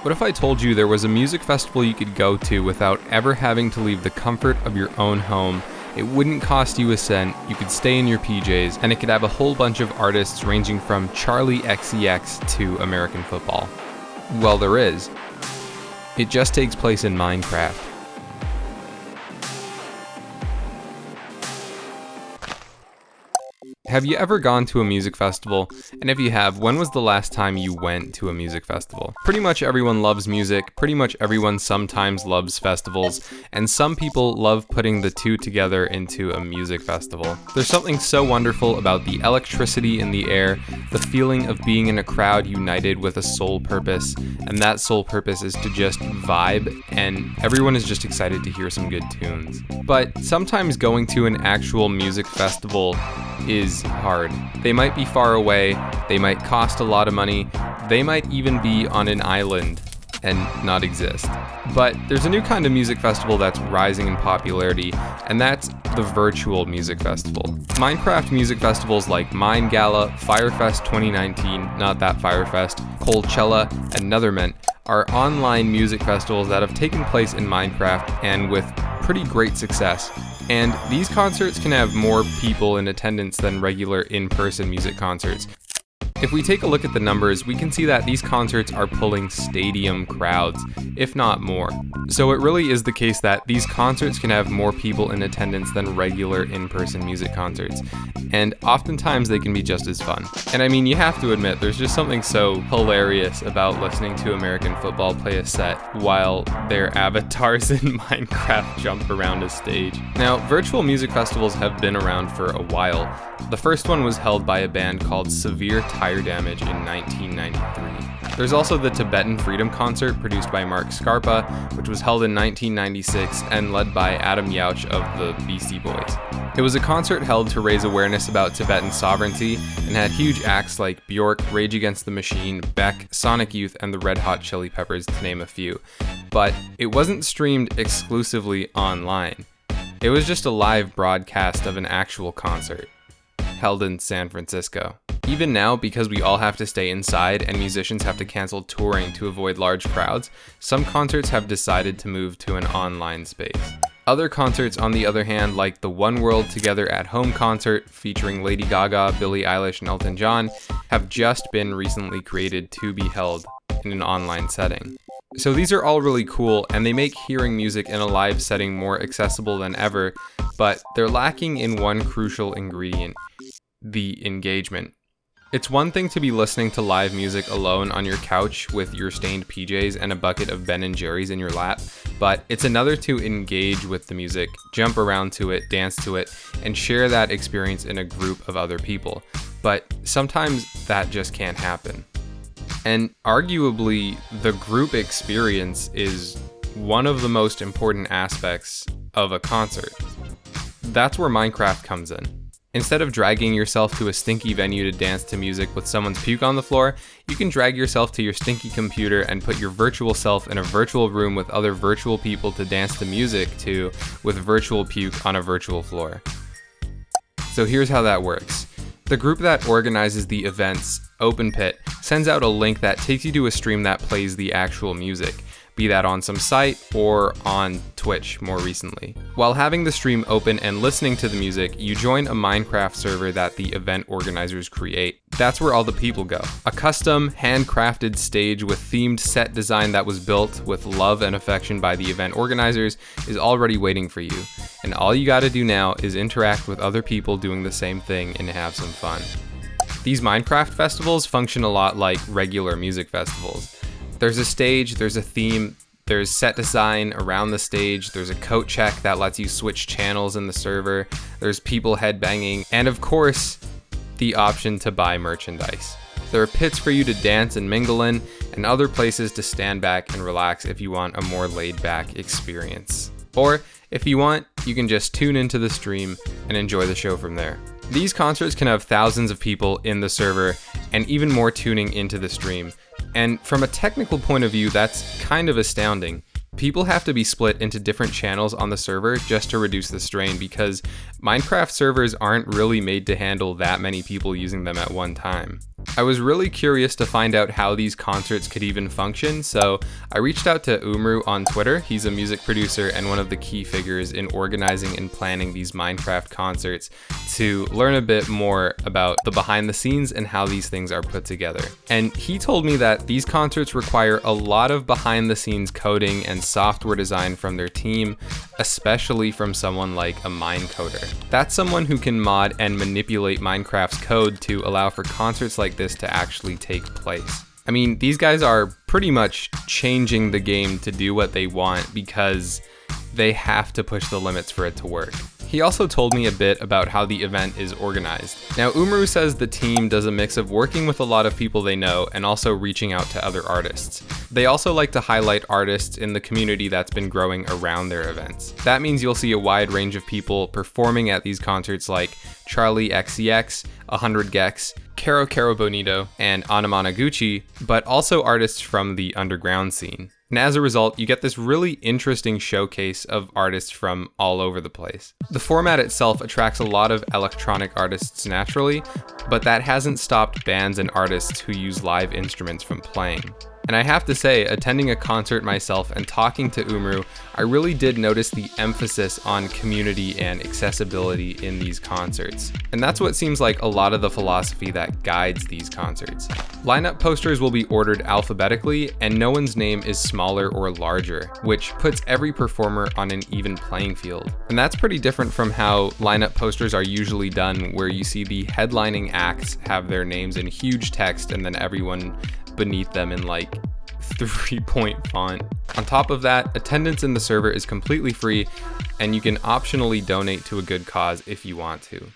What if I told you there was a music festival you could go to without ever having to leave the comfort of your own home? It wouldn't cost you a cent, you could stay in your PJs, and it could have a whole bunch of artists ranging from Charlie XCX to American football. Well, there is. It just takes place in Minecraft. Have you ever gone to a music festival? And if you have, when was the last time you went to a music festival? Pretty much everyone loves music, pretty much everyone sometimes loves festivals, and some people love putting the two together into a music festival. There's something so wonderful about the electricity in the air, the feeling of being in a crowd united with a sole purpose, and that sole purpose is to just vibe, and everyone is just excited to hear some good tunes. But sometimes going to an actual music festival is hard. They might be far away, they might cost a lot of money, they might even be on an island and not exist. But there's a new kind of music festival that's rising in popularity, and that's the virtual music festival. Minecraft music festivals like Mine Gala, Firefest 2019, not that Firefest, Coachella, and Netherment are online music festivals that have taken place in Minecraft and with pretty great success. And these concerts can have more people in attendance than regular in-person music concerts. If we take a look at the numbers, we can see that these concerts are pulling stadium crowds, if not more. So it really is the case that these concerts can have more people in attendance than regular in-person music concerts. And oftentimes they can be just as fun. And I mean, you have to admit, there's just something so hilarious about listening to American football play a set while their avatars in Minecraft jump around a stage. Now, virtual music festivals have been around for a while. The first one was held by a band called Severe Tire Damage in 1993. There's also the Tibetan Freedom concert produced by Mark Scarpa, which was held in 1996 and led by Adam Yauch of the Beastie Boys. It was a concert held to raise awareness about Tibetan sovereignty and had huge acts like Bjork, Rage Against the Machine, Beck, Sonic Youth, and the Red Hot Chili Peppers, to name a few. But it wasn't streamed exclusively online. It was just a live broadcast of an actual concert held in San Francisco. Even now, because we all have to stay inside and musicians have to cancel touring to avoid large crowds, some concerts have decided to move to an online space. Other concerts, on the other hand, like the One World Together at Home concert featuring Lady Gaga, Billie Eilish, and Elton John, have just been recently created to be held in an online setting. So these are all really cool, and they make hearing music in a live setting more accessible than ever, but they're lacking in one crucial ingredient: the engagement. It's one thing to be listening to live music alone on your couch with your stained PJs and a bucket of Ben & Jerry's in your lap, but it's another to engage with the music, jump around to it, dance to it, and share that experience in a group of other people. But sometimes that just can't happen. And arguably, the group experience is one of the most important aspects of a concert. That's where Minecraft comes in. Instead of dragging yourself to a stinky venue to dance to music with someone's puke on the floor, you can drag yourself to your stinky computer and put your virtual self in a virtual room with other virtual people to dance to music to with virtual puke on a virtual floor. So here's how that works. The group that organizes the events, Open Pit, sends out a link that takes you to a stream that plays the actual music, be that on some site or on Twitch more recently. While having the stream open and listening to the music, you join a Minecraft server that the event organizers create. That's where all the people go. A custom, handcrafted stage with themed set design that was built with love and affection by the event organizers is already waiting for you. And all you gotta do now is interact with other people doing the same thing and have some fun. These Minecraft festivals function a lot like regular music festivals. There's a stage, there's a theme, there's set design around the stage, there's a coat check that lets you switch channels in the server, there's people headbanging, and of course, the option to buy merchandise. There are pits for you to dance and mingle in, and other places to stand back and relax if you want a more laid-back experience. Or, if you want, you can just tune into the stream and enjoy the show from there. These concerts can have thousands of people in the server, and even more tuning into the stream. And from a technical point of view, that's kind of astounding. People have to be split into different channels on the server just to reduce the strain, because Minecraft servers aren't really made to handle that many people using them at one time. I was really curious to find out how these concerts could even function, so I reached out to Umru on Twitter. He's a music producer and one of the key figures in organizing and planning these Minecraft concerts, to learn a bit more about the behind the scenes and how these things are put together. And he told me that these concerts require a lot of behind the scenes coding and software design from their team, especially from someone like a Minecoder. That's someone who can mod and manipulate Minecraft's code to allow for concerts like this to actually take place. I mean, these guys are pretty much changing the game to do what they want because they have to push the limits for it to work. He also told me a bit about how the event is organized. Now, Umru says the team does a mix of working with a lot of people they know and also reaching out to other artists. They also like to highlight artists in the community that's been growing around their events. That means you'll see a wide range of people performing at these concerts like Charlie XCX, 100 Gex, Caro Caro Bonito, and Anamanaguchi, but also artists from the underground scene. And as a result, you get this really interesting showcase of artists from all over the place. The format itself attracts a lot of electronic artists naturally, but that hasn't stopped bands and artists who use live instruments from playing. And I have to say, attending a concert myself and talking to Umru, I really did notice the emphasis on community and accessibility in these concerts. And that's what seems like a lot of the philosophy that guides these concerts. Lineup posters will be ordered alphabetically, and no one's name is smaller or larger, which puts every performer on an even playing field. And that's pretty different from how lineup posters are usually done, where you see the headlining acts have their names in huge text and then everyone beneath them in like 3-point font. On top of that, attendance in the server is completely free, and you can optionally donate to a good cause if you want to.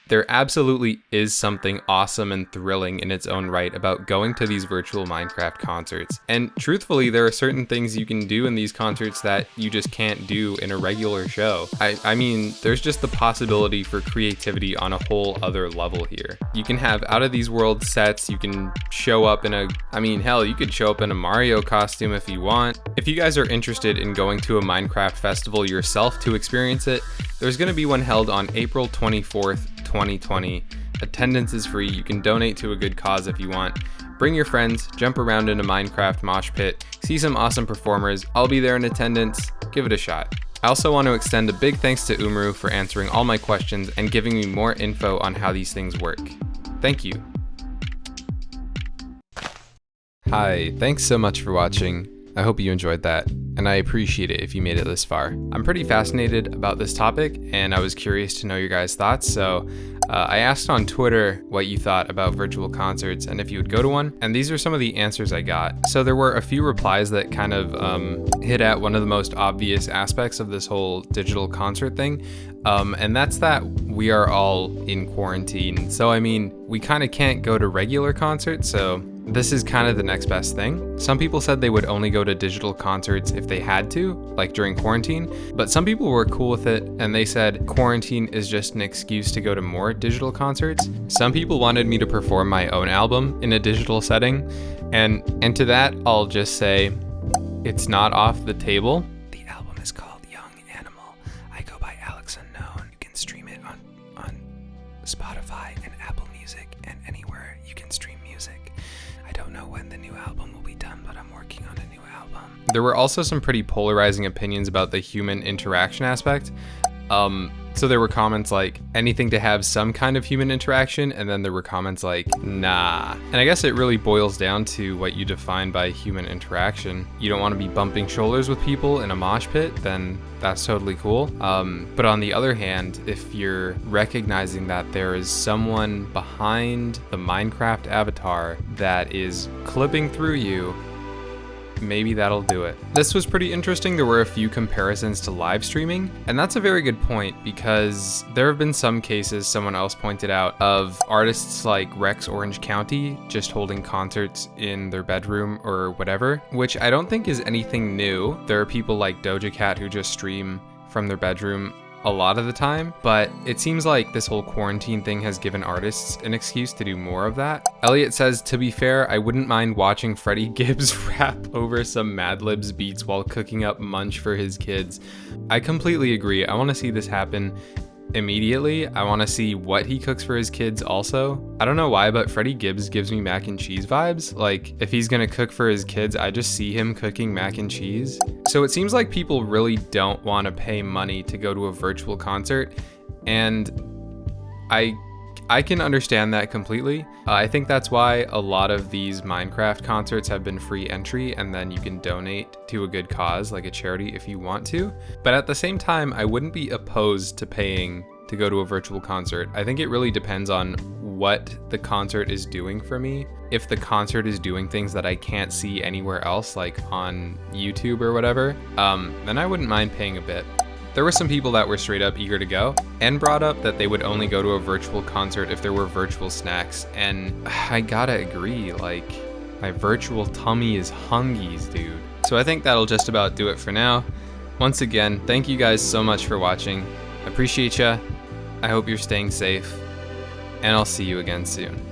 There absolutely is something awesome and thrilling in its own right about going to these virtual Minecraft concerts. And truthfully, there are certain things you can do in these concerts that you just can't do in a regular show. I mean, there's just the possibility for creativity on a whole other level here. You can have out of these world sets, you can show up in hell, you could show up in a Mario costume if you want. If you guys are interested in going to a Minecraft festival yourself to experience it, there's going to be one held on April 24th, 2020. Attendance is free. You can donate to a good cause if you want. Bring your friends, jump around in a Minecraft mosh pit, see some awesome performers. I'll be there in attendance. Give it a shot. I also want to extend a big thanks to Umru for answering all my questions and giving me more info on how these things work. Thank you. Hi, thanks so much for watching. I hope you enjoyed that, and I appreciate it if you made it this far. I'm pretty fascinated about this topic, and I was curious to know your guys' thoughts, so I asked on Twitter what you thought about virtual concerts and if you would go to one, and these are some of the answers I got. So there were a few replies that kind of hit at one of the most obvious aspects of this whole digital concert thing, and that's that we are all in quarantine. So I mean, we kind of can't go to regular concerts, so this is kind of the next best thing. Some people said they would only go to digital concerts if they had to, like during quarantine, but some people were cool with it and they said quarantine is just an excuse to go to more digital concerts. Some people wanted me to perform my own album in a digital setting, and to that I'll just say it's not off the table. The album is called Young Animal. I go by Alex Unknown. You can stream it on Spotify and Apple Music and anywhere you can stream music. I don't know when the new album will be done, but I'm working on a new album. There were also some pretty polarizing opinions about the human interaction aspect. So there were comments like, anything to have some kind of human interaction, and then there were comments like, nah. And I guess it really boils down to what you define by human interaction. You don't want to be bumping shoulders with people in a mosh pit, then that's totally cool. But on the other hand, if you're recognizing that there is someone behind the Minecraft avatar that is clipping through you, maybe that'll do it. This was pretty interesting. There were a few comparisons to live streaming, and that's a very good point because there have been some cases, someone else pointed out, of artists like Rex Orange County just holding concerts in their bedroom or whatever, which I don't think is anything new. There are people like Doja Cat who just stream from their bedroom a lot of the time, but it seems like this whole quarantine thing has given artists an excuse to do more of that. Elliot says, to be fair, I wouldn't mind watching Freddie Gibbs rap over some Madlibs beats while cooking up munch for his kids. I completely agree. I want to see this happen. immediately. I want to see what he cooks for his kids also. I don't know why, but Freddie Gibbs gives me mac and cheese vibes. Like, if he's gonna cook for his kids, I just see him cooking mac and cheese. So it seems like people really don't want to pay money to go to a virtual concert, and I can understand that completely. I think that's why a lot of these Minecraft concerts have been free entry, and then you can donate to a good cause, like a charity, if you want to. But at the same time, I wouldn't be opposed to paying to go to a virtual concert. I think it really depends on what the concert is doing for me. If the concert is doing things that I can't see anywhere else, like on YouTube or whatever, then I wouldn't mind paying a bit. There were some people that were straight up eager to go and brought up that they would only go to a virtual concert if there were virtual snacks. And I gotta agree, like, my virtual tummy is hungies, dude. So I think that'll just about do it for now. Once again, thank you guys so much for watching. Appreciate ya. I hope you're staying safe, and I'll see you again soon.